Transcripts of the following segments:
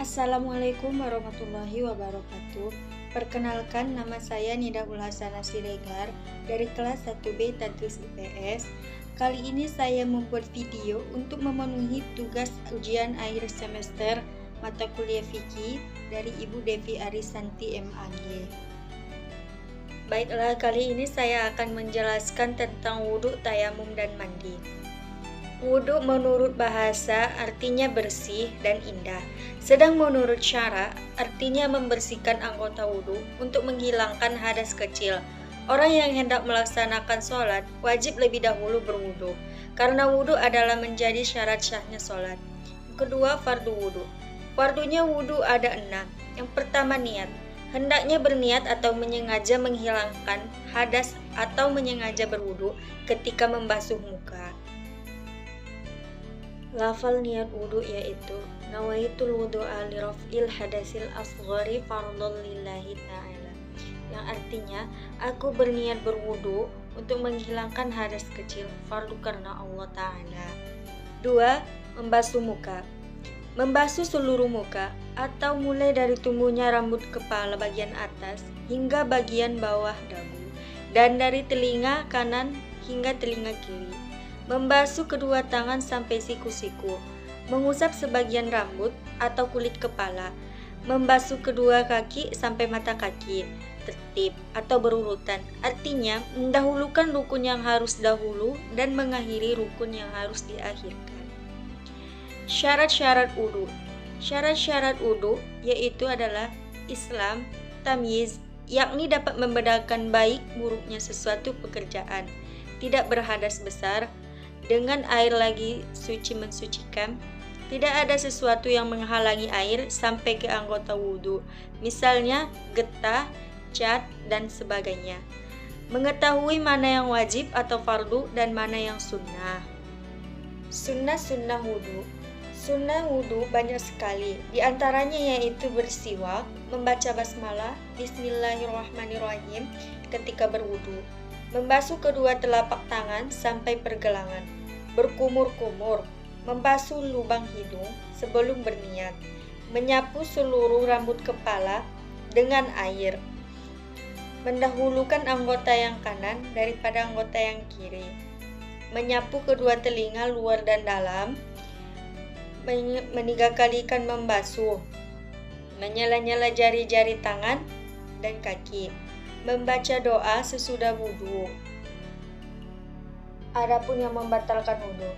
Assalamualaikum warahmatullahi wabarakatuh. Perkenalkan, nama saya Nidaul Hasanah Siregar dari kelas 1B Tadris IPS. Kali ini saya membuat video untuk memenuhi tugas ujian akhir semester mata kuliah fikih dari Ibu Devi Arisanti MAG. Baiklah, kali ini saya akan menjelaskan tentang wudhu, tayamum, dan mandi. Wudhu menurut bahasa artinya bersih dan indah, sedang menurut syara artinya membersihkan anggota wudhu untuk menghilangkan hadas kecil. Orang yang hendak melaksanakan sholat wajib lebih dahulu berwudhu, karena wudhu adalah menjadi syarat sahnya sholat. Kedua, fardu wudhu. Fardunya wudhu ada 6. Yang pertama, niat. Hendaknya berniat atau menyengaja menghilangkan hadas atau menyengaja berwudhu ketika membasuh muka. Lafal niat wudhu yaitu nawaitul wudhu'a li raf'il hadasil asghari fardhon lillahi ta'ala, yang artinya aku berniat berwudhu untuk menghilangkan hadas kecil fardu karena Allah Ta'ala. 2. Membasuh muka. Membasuh seluruh muka atau mulai dari tumbuhnya rambut kepala bagian atas hingga bagian bawah dagu, dan dari telinga kanan hingga telinga kiri. Membasuh kedua tangan sampai siku-siku, mengusap sebagian rambut atau kulit kepala, membasuh kedua kaki sampai mata kaki, tertib atau berurutan, artinya mendahulukan rukun yang harus dahulu dan mengakhiri rukun yang harus diakhirkan. Syarat-syarat wudhu. Syarat-syarat wudhu yaitu adalah Islam, tamyiz, yakni dapat membedakan baik buruknya sesuatu pekerjaan, tidak berhadas besar, dengan air lagi suci mensucikan, tidak ada sesuatu yang menghalangi air sampai ke anggota wudhu, misalnya getah, cat, dan sebagainya. Mengetahui mana yang wajib atau fardu dan mana yang sunnah. Sunnah wudhu. Sunnah wudhu banyak sekali, di antaranya yaitu bersiwak, membaca basmalah, bismillahirrahmanirrahim ketika berwudhu, membasuh kedua telapak tangan sampai pergelangan, berkumur-kumur, membasuh lubang hidung sebelum berniat, menyapu seluruh rambut kepala dengan air, mendahulukan anggota yang kanan daripada anggota yang kiri, menyapu kedua telinga luar dan dalam, menigakalikan membasuh, menyela-nyela jari-jari tangan dan kaki, membaca doa sesudah wudhu. Adapun yang membatalkan wudhu.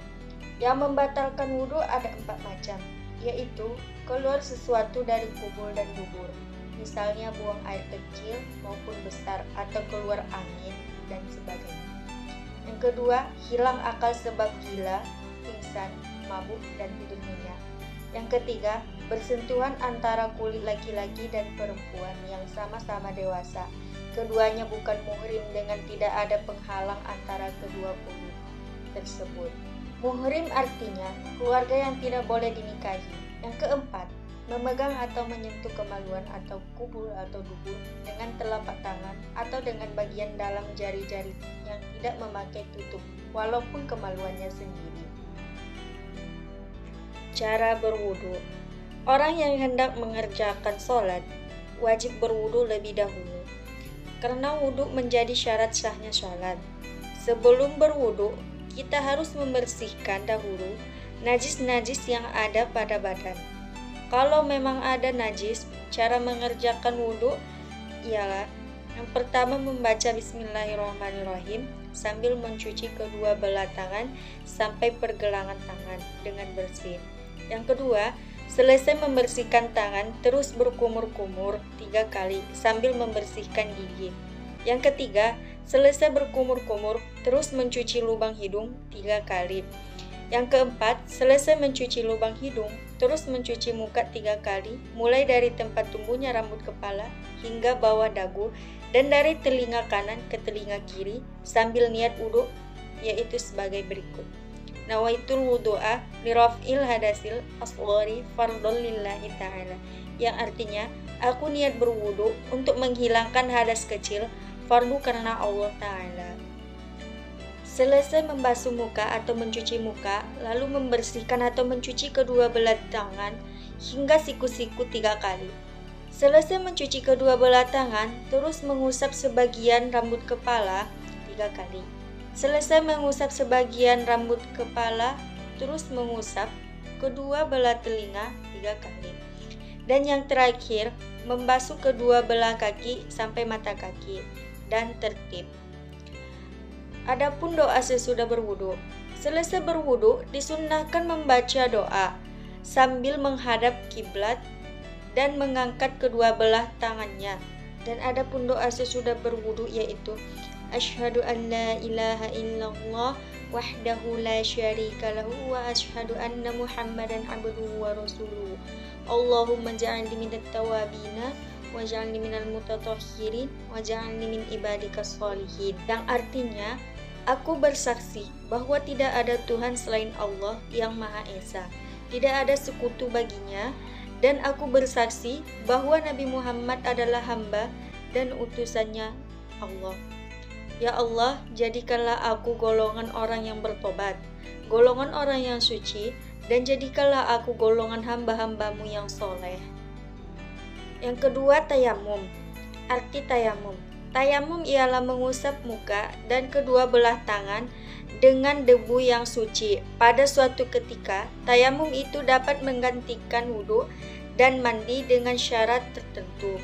Yang membatalkan wudhu ada 4 macam, yaitu keluar sesuatu dari kubul dan dubur, misalnya buang air kecil maupun besar atau keluar angin dan sebagainya. Yang kedua, hilang akal sebab gila, pingsan, mabuk, dan tidur nyenyak. Yang ketiga, bersentuhan antara kulit laki-laki dan perempuan yang sama-sama dewasa. Keduanya bukan muhrim dengan tidak ada penghalang antara kedua kulit tersebut. Muhrim artinya keluarga yang tidak boleh dinikahi. Yang keempat, memegang atau menyentuh kemaluan atau kubul atau dubur dengan telapak tangan atau dengan bagian dalam jari-jari yang tidak memakai tutup, walaupun kemaluannya sendiri. Cara berwudhu. Orang yang hendak mengerjakan sholat wajib berwudhu lebih dahulu, karena wudhu menjadi syarat sahnya sholat. Sebelum berwudhu, kita harus membersihkan dahulu najis-najis yang ada pada badan. Kalau memang ada najis, cara mengerjakan wudhu ialah yang pertama membaca bismillahirrahmanirrahim sambil mencuci kedua belah tangan sampai pergelangan tangan dengan bersih. Yang kedua, selesai membersihkan tangan, terus berkumur-kumur 3 kali sambil membersihkan gigi. Yang ketiga, selesai berkumur-kumur, terus mencuci lubang hidung 3 kali. Yang keempat, selesai mencuci lubang hidung, terus mencuci muka 3 kali, mulai dari tempat tumbuhnya rambut kepala hingga bawah dagu, dan dari telinga kanan ke telinga kiri, sambil niat wudhu, yaitu sebagai berikut. Nawaitul wudhu'a li raf'il hadasil asghari fardhon lillahi ta'ala, yang artinya aku niat berwudhu untuk menghilangkan hadas kecil fardu karena Allah Ta'ala. Selesai membasuh muka atau mencuci muka, lalu membersihkan atau mencuci kedua belah tangan hingga siku-siku 3 kali. Selesai mencuci kedua belah tangan, terus mengusap sebagian rambut kepala 3 kali. Selesai mengusap sebagian rambut kepala, terus mengusap kedua belah telinga 3 kali. Dan yang terakhir, membasuh kedua belah kaki sampai mata kaki dan tertib. Adapun doa sesudah berwudu. Selesai berwudu, disunnahkan membaca doa sambil menghadap kiblat dan mengangkat kedua belah tangannya. Dan adapun doa sesudah berwudu yaitu Asyhadu an la ilaha illallah wahdahu la syarika lahu wa asyhadu anna Muhammadan abduhu wa rasuluhu. Allahumma ja'alni minat tawabina wa ja'alni minal mutatahhirin wa ja'alni min ibadikas sholihin. Yang artinya, aku bersaksi bahwa tidak ada Tuhan selain Allah yang Maha Esa. Tidak ada sekutu baginya, dan aku bersaksi bahwa Nabi Muhammad adalah hamba dan utusannya Allah. Ya Allah, jadikanlah aku golongan orang yang bertobat, golongan orang yang suci, dan jadikanlah aku golongan hamba-hambamu yang soleh. Yang kedua, tayamum. Arti tayamum. Tayamum ialah mengusap muka dan kedua belah tangan dengan debu yang suci. Pada suatu ketika, tayamum itu dapat menggantikan wudhu dan mandi dengan syarat tertentu.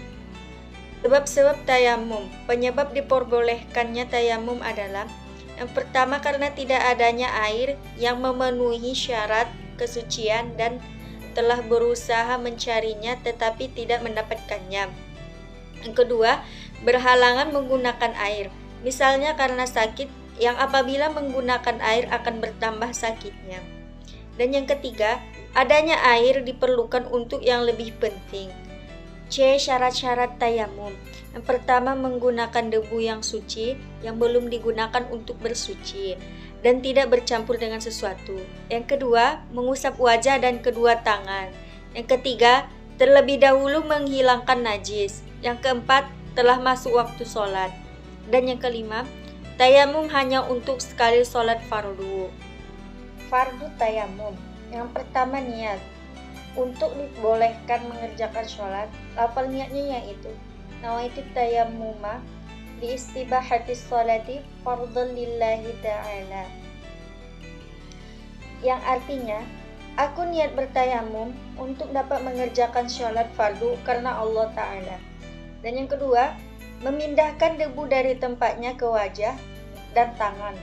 Sebab-sebab tayamum. Penyebab diperbolehkannya tayamum adalah yang pertama, karena tidak adanya air yang memenuhi syarat kesucian dan telah berusaha mencarinya tetapi tidak mendapatkannya. Yang kedua, berhalangan menggunakan air. Misalnya karena sakit yang apabila menggunakan air akan bertambah sakitnya. Dan yang ketiga, adanya air diperlukan untuk yang lebih penting. C. Syarat-syarat tayamum. Yang pertama, menggunakan debu yang suci yang belum digunakan untuk bersuci dan tidak bercampur dengan sesuatu. Yang kedua, mengusap wajah dan kedua tangan. Yang ketiga, terlebih dahulu menghilangkan najis. Yang keempat, telah masuk waktu sholat. Dan yang kelima, tayamum hanya untuk sekali sholat fardu. Fardu tayamum. Yang pertama, niat. Untuk dibolehkan mengerjakan sholat, lafal niatnya yaitu nawaitu tayammuma li istibahati sholati fardhan lillahi ta'ala, yang artinya aku niat bertayamum untuk dapat mengerjakan sholat fardu karena Allah Ta'ala. Dan yang kedua, memindahkan debu dari tempatnya ke wajah dan tangan.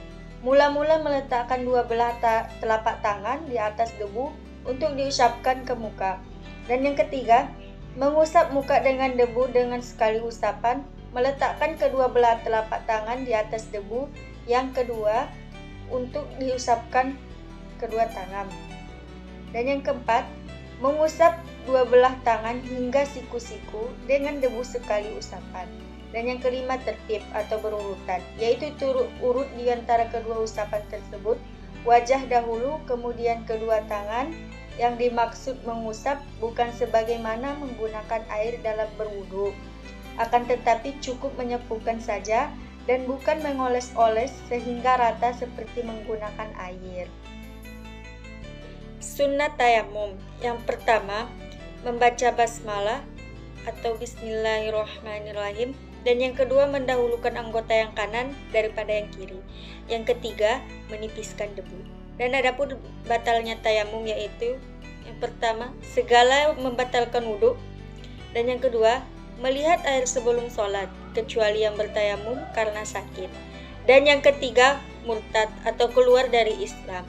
Mula-mula meletakkan dua belah telapak tangan di atas debu untuk diusapkan ke muka. Dan yang ketiga, mengusap muka dengan debu dengan sekali usapan, meletakkan kedua belah telapak tangan di atas debu. Yang kedua, untuk diusapkan kedua tangan. Dan yang keempat, mengusap dua belah tangan hingga siku-siku dengan debu sekali usapan. Dan yang kelima, tertib atau berurutan, yaitu turut urut di antara kedua usapan tersebut. Wajah dahulu, kemudian kedua tangan. Yang dimaksud mengusap bukan sebagaimana menggunakan air dalam berwudu, akan tetapi cukup menyepukan saja dan bukan mengoles-oles sehingga rata seperti menggunakan air. Sunnah tayamum. Yang pertama, membaca basmalah atau bismillahirrahmanirrahim. Dan yang kedua, mendahulukan anggota yang kanan daripada yang kiri. Yang ketiga, menipiskan debu. Dan adapun batalnya tayamum yaitu yang pertama, segala membatalkan wudhu. Dan yang kedua, melihat air sebelum sholat, kecuali yang bertayamum karena sakit. Dan yang ketiga, murtad atau keluar dari Islam.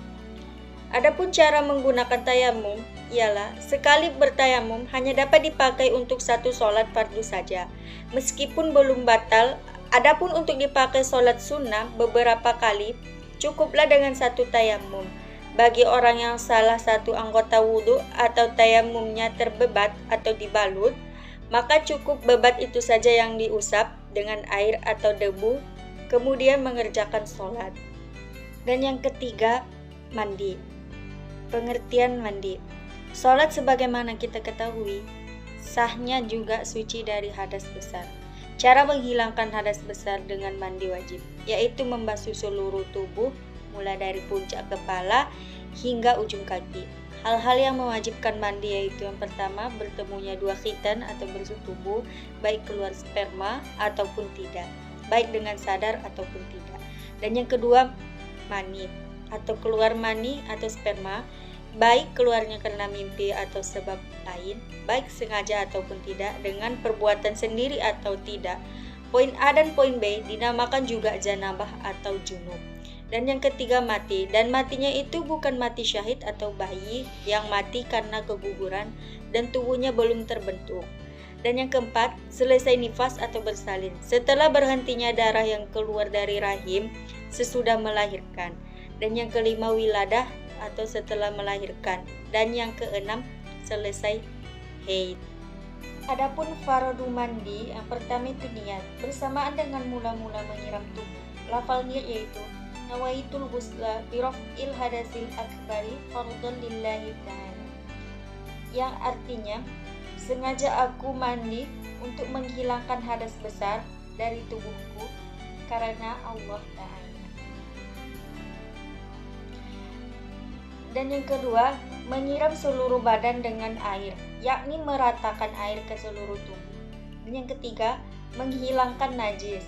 Adapun cara menggunakan tayamum ialah sekali bertayamum hanya dapat dipakai untuk satu sholat fardu saja, meskipun belum batal. Adapun untuk dipakai sholat sunnah beberapa kali, cukuplah dengan satu tayamum. Bagi orang yang salah satu anggota wudhu atau tayamumnya terbebat atau dibalut, maka cukup bebat itu saja yang diusap dengan air atau debu, kemudian mengerjakan sholat. Dan yang ketiga, mandi. Pengertian mandi. Sholat sebagaimana kita ketahui, sahnya juga suci dari hadas besar. Cara menghilangkan hadas besar dengan mandi wajib, yaitu membasuh seluruh tubuh, mulai dari puncak kepala hingga ujung kaki. Hal-hal yang mewajibkan mandi yaitu yang pertama, bertemunya dua khitan atau bersetubuh, baik keluar sperma ataupun tidak, baik dengan sadar ataupun tidak. Dan yang kedua, mani atau keluar mani atau sperma, baik keluarnya karena mimpi atau sebab lain, baik sengaja ataupun tidak, dengan perbuatan sendiri atau tidak. Poin A dan poin B dinamakan juga janabah atau junub. Dan yang ketiga, mati. Dan matinya itu bukan mati syahid atau bayi yang mati karena keguguran dan tubuhnya belum terbentuk. Dan yang keempat, selesai nifas atau bersalin, setelah berhentinya darah yang keluar dari rahim sesudah melahirkan. Dan yang kelima, wiladah atau setelah melahirkan. Dan yang keenam, selesai haid. Adapun fardu mandi, yang pertama itu niat, bersamaan dengan mula-mula menyiram tubuh. Lafal niat yaitu nawaitul ghusla bi raf'il hadasil akbari fardhan lillahi ta'ala, yang artinya sengaja aku mandi untuk menghilangkan hadas besar dari tubuhku karena Allah Ta'ala. Dan yang kedua, menyiram seluruh badan dengan air, yakni meratakan air ke seluruh tubuh. Dan yang ketiga, menghilangkan najis.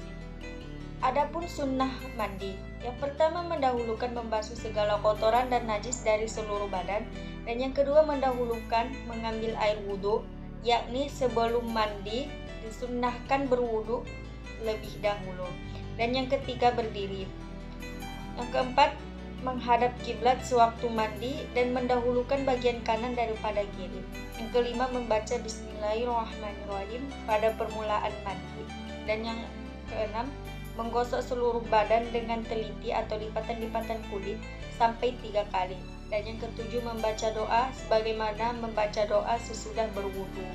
Adapun sunnah mandi, yang pertama mendahulukan membasuh segala kotoran dan najis dari seluruh badan, dan yang kedua mendahulukan mengambil air wudhu, yakni sebelum mandi disunnahkan berwudhu lebih dahulu. Dan yang ketiga, berdiri. Yang keempat, menghadap kiblat sewaktu mandi dan mendahulukan bagian kanan daripada kiri. Yang kelima, membaca Bismillahirrahmanirrahim pada permulaan mandi. Dan yang keenam, menggosok seluruh badan dengan teliti atau lipatan-lipatan kulit sampai 3 kali. Dan yang ketujuh, membaca doa sebagaimana membaca doa sesudah berwudu.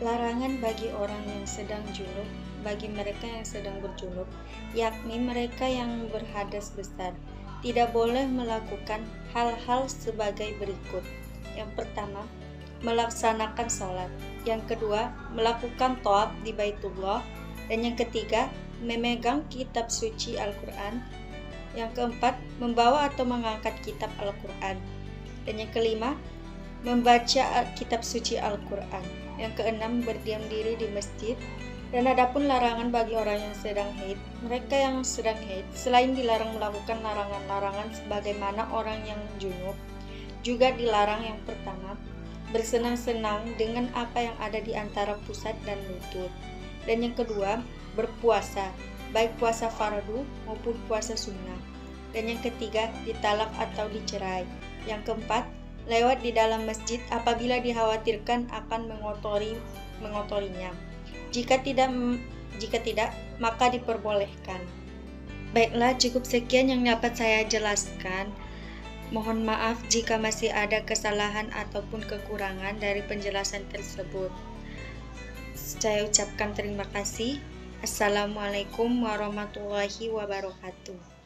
Larangan bagi orang yang sedang junub, bagi mereka yang sedang berjunub, yakni mereka yang berhadas besar, tidak boleh melakukan hal-hal sebagai berikut. Yang pertama, melaksanakan sholat. Yang kedua, melakukan tawaf di Baitullah. Dan yang ketiga, memegang kitab suci Al-Quran. Yang keempat, membawa atau mengangkat kitab Al-Quran. Dan yang kelima, membaca kitab suci Al-Quran. Yang keenam, berdiam diri di masjid. Dan adapun larangan bagi orang yang sedang haid, mereka yang sedang haid selain dilarang melakukan larangan-larangan sebagaimana orang yang junub, juga dilarang yang pertama, bersenang-senang dengan apa yang ada di antara pusat dan lutut. Dan yang kedua, berpuasa, baik puasa fardu maupun puasa sunnah. Dan yang ketiga, ditalak atau dicerai. Yang keempat, lewat di dalam masjid apabila dikhawatirkan akan mengotorinya. Jika tidak, maka diperbolehkan. Baiklah, cukup sekian yang dapat saya jelaskan. Mohon maaf jika masih ada kesalahan ataupun kekurangan dari penjelasan tersebut. Saya ucapkan terima kasih. Assalamualaikum warahmatullahi wabarakatuh.